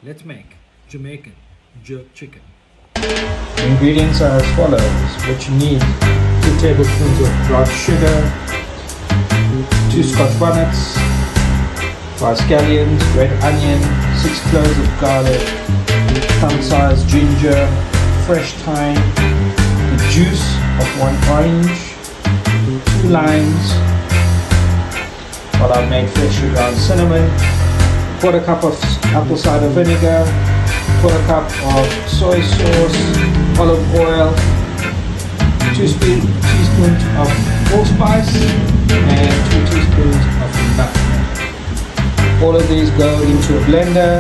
Let's make Jamaican jerk chicken. The ingredients are as follows. What you need: 2 tablespoons of brown sugar, 2 scotch bonnets, 5 scallions, red onion, 6 cloves of garlic, thumb-sized ginger, fresh thyme, the juice of 1 orange, 2 limes. Well, I've made freshly ground cinnamon, 1/4 cup of apple cider vinegar, 1/4 cup of soy sauce, olive oil, 2 teaspoons of allspice, and 2 teaspoons of nutmeg. All of these go into a blender.